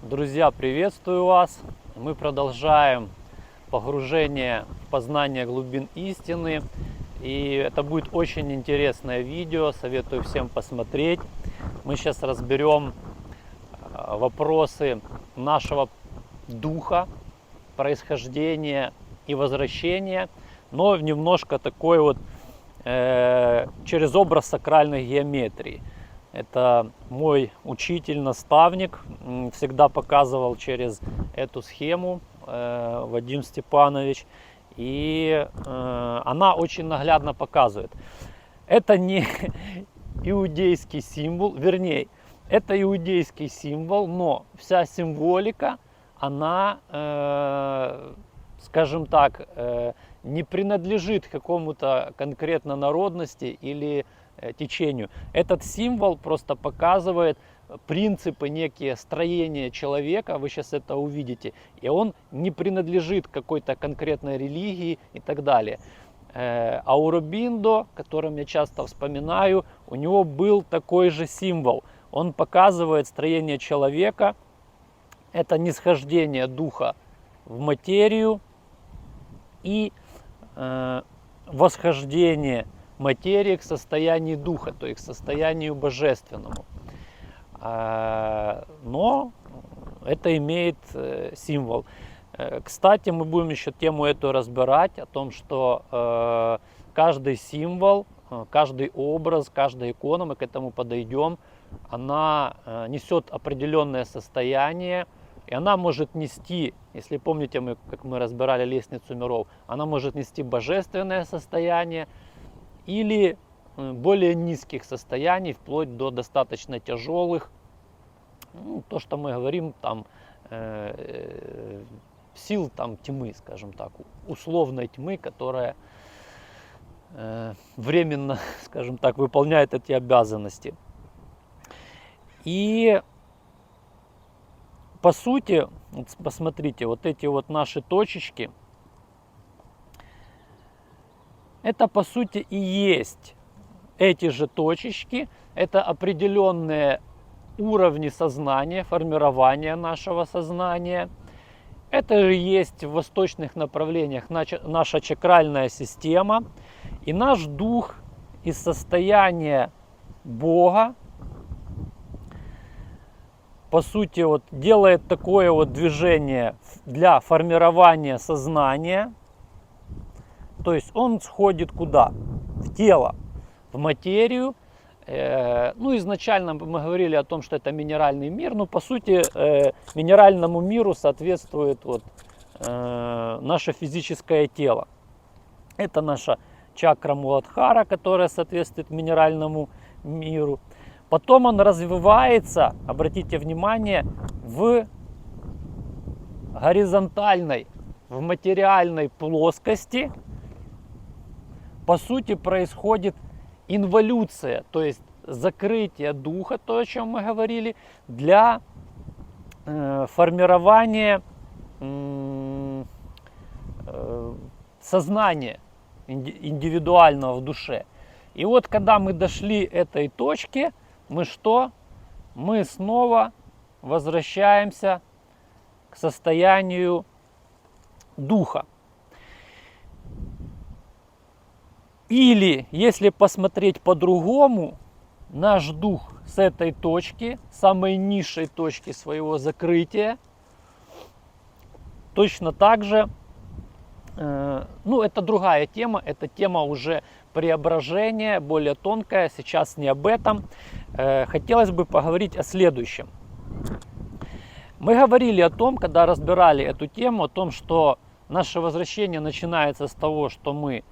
Друзья, приветствую вас! Мы продолжаем погружение в познание глубин истины. И это будет очень интересное видео, советую всем посмотреть. Мы сейчас разберем вопросы нашего духа, происхождения и возвращения, но немножко такой вот через образ сакральной геометрии. Это мой учитель, наставник, всегда показывал через эту схему, Вадим Степанович, и она очень наглядно показывает. Это не иудейский символ, вернее, это иудейский символ, но вся символика, она, скажем так, не принадлежит какому-то конкретно народности или течению. Этот символ просто показывает принципы, некие строения человека, вы сейчас это увидите, и он не принадлежит какой-то конкретной религии и так далее. Ауробиндо, которым я часто вспоминаю, у него был такой же символ. Он показывает строение человека, это нисхождение духа в материю и восхождение материи к состоянию духа, то есть к состоянию божественному. Но это имеет символ. Кстати, мы будем еще тему эту разбирать, о том, что каждый символ, каждый образ, каждая икона, мы к этому подойдем, она несет определенное состояние, и она может нести, если помните, как мы разбирали лестницу миров, она может нести божественное состояние, или более низких состояний, вплоть до достаточно тяжелых, то, что мы говорим, там, сил там, тьмы, скажем так, условной тьмы, которая временно, скажем так, выполняет эти обязанности. И по сути, посмотрите, вот эти вот наши точечки, это по сути и есть эти же точечки, это определенные уровни сознания, формирования нашего сознания. Это же есть в восточных направлениях наша чакральная система. И наш дух из состояния Бога, по сути, вот делает такое вот движение для формирования сознания. То есть он сходит куда? В тело, в материю. Ну, изначально мы говорили о том, что это минеральный мир, но по сути минеральному миру соответствует вот, наше физическое тело. Это наша чакра Муладхара, которая соответствует минеральному миру. Потом он развивается, обратите внимание, в горизонтальной, в материальной плоскости. По сути, происходит инволюция, то есть закрытие духа, то, о чем мы говорили, для формирования сознания индивидуального в душе. И вот когда мы дошли этой точки, мы что? Мы снова возвращаемся к состоянию духа. Или, если посмотреть по-другому, наш дух с этой точки, самой низшей точки своего закрытия, точно так же, ну это другая тема, это тема уже преображения, более тонкая, сейчас не об этом. Хотелось бы поговорить о следующем. Мы говорили о том, когда разбирали эту тему, о том, что наше возвращение начинается с того, что мы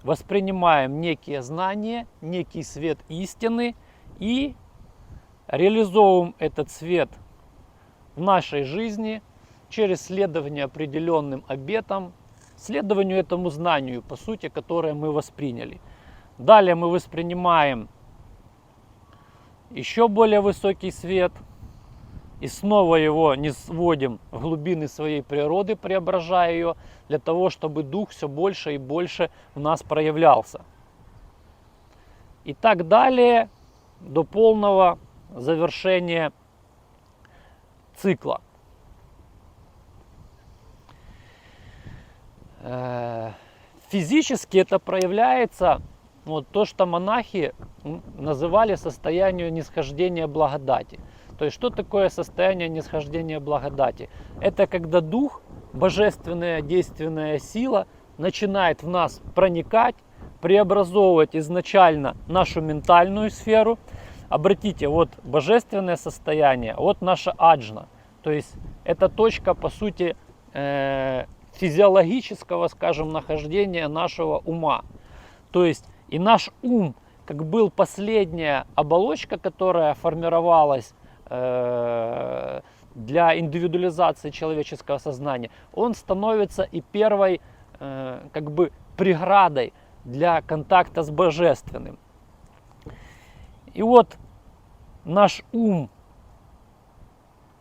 воспринимаем некие знания, некий свет истины и реализовываем этот свет в нашей жизни через следование определенным обетам, следованию этому знанию, по сути, которое мы восприняли. Далее мы воспринимаем еще более высокий свет и снова его не сводим в глубины своей природы, преображая ее, для того, чтобы дух все больше и больше в нас проявлялся. И так далее до полного завершения цикла. Физически это проявляется, вот то, что монахи называли состояние нисхождения благодати. То есть, что такое состояние нисхождения благодати? Это когда дух, божественная действенная сила, начинает в нас проникать, преобразовывать изначально нашу ментальную сферу. Обратите, вот божественное состояние, вот наша аджна. То есть, это точка, по сути, физиологического, скажем, нахождения нашего ума. То есть и наш ум, как был последняя оболочка, которая формировалась для индивидуализации человеческого сознания, он становится и первой как бы преградой для контакта с божественным. И вот наш ум,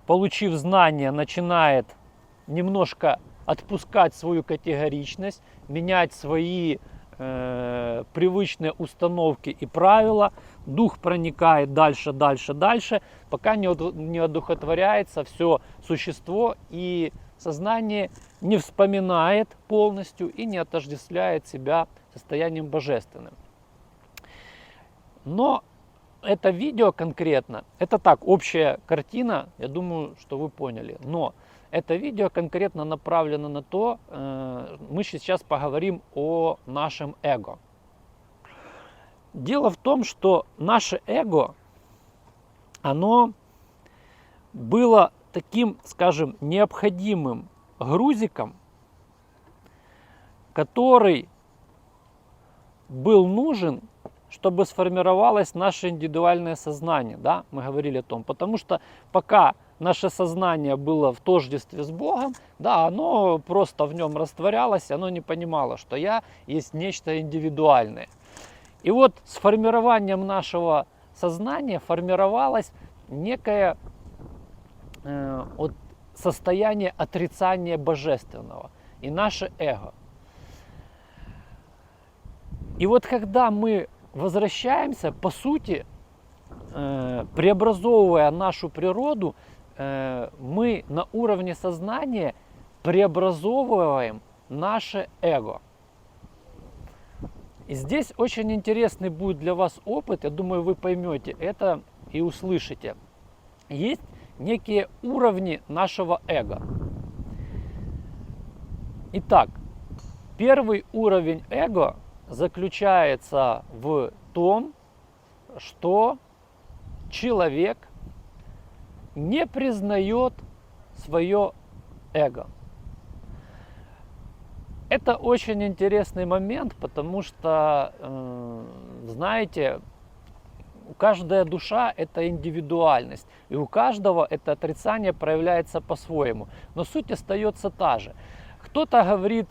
получив знания, начинает немножко отпускать свою категоричность, менять свои привычные установки и правила. Дух проникает дальше, дальше, дальше, пока не одухотворяется все существо и сознание не вспоминает полностью и не отождествляет себя состоянием божественным. Но это видео конкретно, это так, общая картина, я думаю, что вы поняли. Но это видео конкретно направлено на то, мы сейчас поговорим о нашем эго. Дело в том, что наше эго, оно было таким, скажем, необходимым грузиком, который был нужен, чтобы сформировалось наше индивидуальное сознание. Да? Мы говорили о том, потому что пока наше сознание было в тождестве с Богом, да, оно просто в нем растворялось, оно не понимало, что я есть нечто индивидуальное. И вот с формированием нашего сознания формировалось некое состояние отрицания божественного и наше эго. И вот когда мы возвращаемся, по сути, преобразовывая нашу природу, мы на уровне сознания преобразовываем наше эго. И здесь очень интересный будет для вас опыт, я думаю, вы поймете это и услышите. Есть некие уровни нашего эго. Итак, первый уровень эго заключается в том, что человек не признает свое эго. Это очень интересный момент, потому что, знаете, каждая душа – это индивидуальность, и у каждого это отрицание проявляется по-своему, но суть остается та же. Кто-то говорит,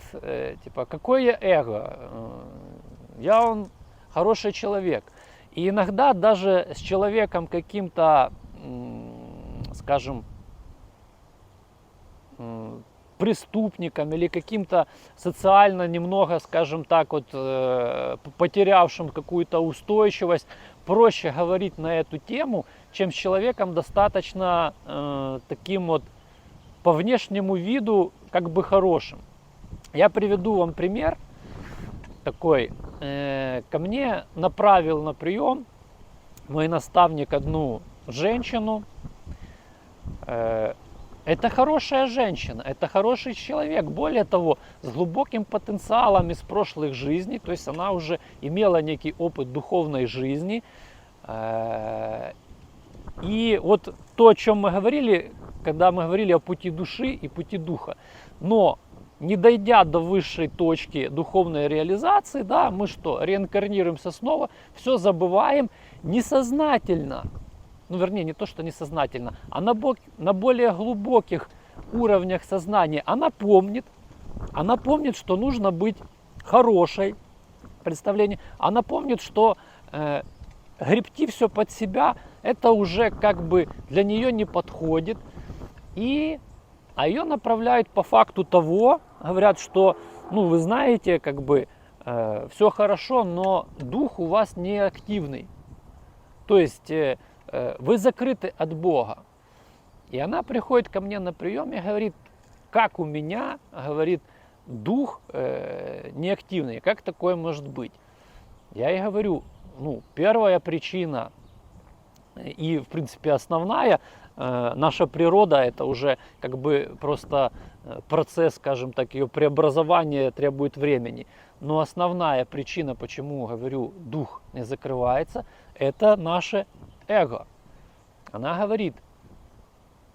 типа, какое эго, я хороший человек. И иногда даже с человеком каким-то, скажем, преступником или каким-то социально немного, скажем так, вот, потерявшим какую-то устойчивость, проще говорить на эту тему, чем с человеком достаточно таким вот по внешнему виду как бы хорошим. Я приведу вам пример такой. Ко мне направил на прием мой наставник одну женщину. Это хорошая женщина, это хороший человек, более того, с глубоким потенциалом из прошлых жизней, то есть она уже имела некий опыт духовной жизни. И вот то, о чем мы говорили, когда мы говорили о пути души и пути духа. Но не дойдя до высшей точки духовной реализации, да, мы что, реинкарнируемся снова, все забываем несознательно. Ну, вернее, не то, что несознательно, а на более глубоких уровнях сознания она помнит, что нужно быть хорошей, представление, она помнит, что гребти все под себя, это уже как бы для нее не подходит, а ее направляют по факту того, говорят, что, ну, вы знаете, как бы все хорошо, но дух у вас не активный, то есть вы закрыты от Бога. И она приходит ко мне на прием и говорит, как у меня, говорит, дух неактивный. Как такое может быть? Я и говорю, ну, первая причина и, в принципе, основная, наша природа это уже как бы просто процесс, скажем так, ее преобразования требует времени. Но основная причина, почему, говорю, дух не закрывается, это наше эго. Она говорит,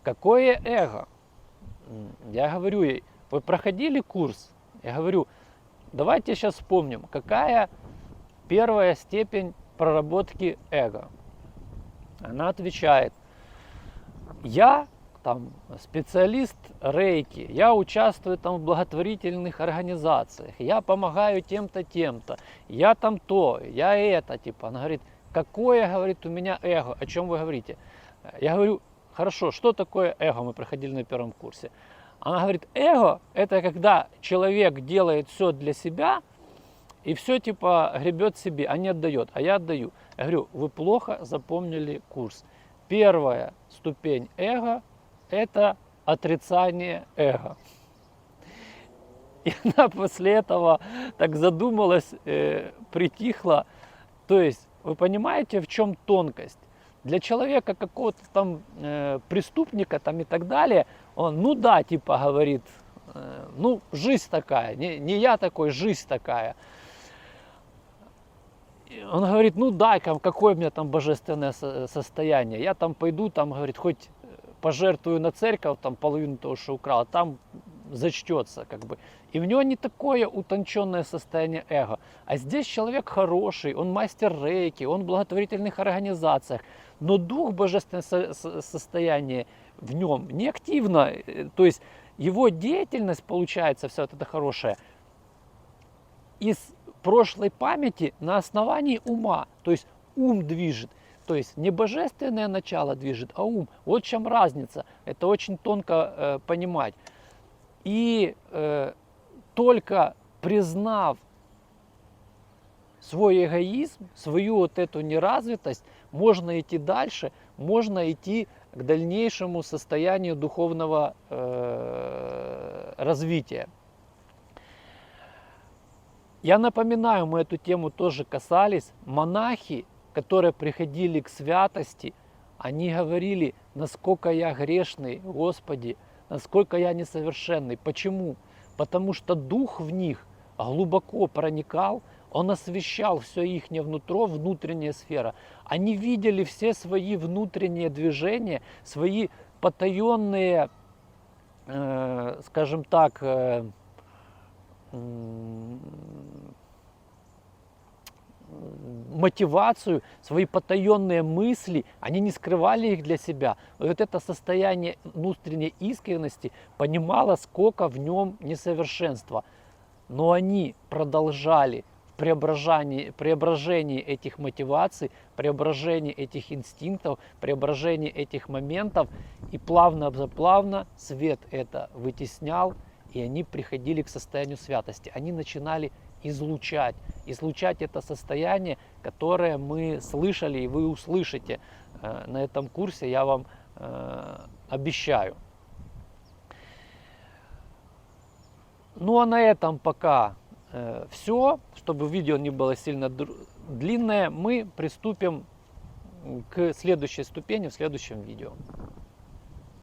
какое эго? Я говорю ей, вы проходили курс? Я говорю, давайте сейчас вспомним, какая первая степень проработки эго. Она отвечает, я там специалист рейки, я участвую там в благотворительных организациях, я помогаю тем-то, тем-то, я там то, я это, типа. Она говорит, какое, говорит, у меня эго, о чем вы говорите? Я говорю, хорошо, что такое эго, мы проходили на первом курсе. Она говорит, эго это когда человек делает все для себя и все типа гребет себе, а не отдает, а я отдаю. Я говорю, вы плохо запомнили курс. Первая ступень эго – это отрицание эго. И она после этого так задумалась, притихла. То есть, вы понимаете, в чем тонкость? Для человека какого-то там преступника там и так далее, он, ну да, типа говорит, ну жизнь такая, не я такой, жизнь такая. Он говорит, ну да, какое у меня там божественное состояние. Я там пойду, там, говорит, хоть пожертвую на церковь, там половину того, что украл, там зачтется, как бы. И у него не такое утонченное состояние эго. А здесь человек хороший, он мастер рейки, он в благотворительных организациях. Но дух божественное состояние в нем не активно. То есть его деятельность, получается, вся вот эта хорошая, из прошлой памяти на основании ума. То есть ум движет. То есть не божественное начало движет, а ум. Вот в чем разница. Это очень тонко понимать. И только признав свой эгоизм, свою вот эту неразвитость, можно идти дальше, можно идти к дальнейшему состоянию духовного развития. Я напоминаю, мы эту тему тоже касались. Монахи, которые приходили к святости, они говорили, насколько я грешный, Господи, насколько я несовершенный. Почему? Потому что дух в них глубоко проникал, он освещал все их нутро, внутренняя сфера. Они видели все свои внутренние движения, свои потаенные, скажем так, мотивацию, свои потаенные мысли, они не скрывали их для себя. Вот это состояние внутренней искренности понимало, сколько в нем несовершенства. Но они продолжали в преображении этих мотиваций, преображении этих инстинктов, преображении этих моментов. И плавно-заплавно свет это вытеснял, и они приходили к состоянию святости. Они начинали излучать это состояние, которое мы слышали и вы услышите на этом курсе, я вам обещаю. Ну а на этом пока все. Чтобы видео не было сильно длинное, мы приступим к следующей ступени в следующем видео.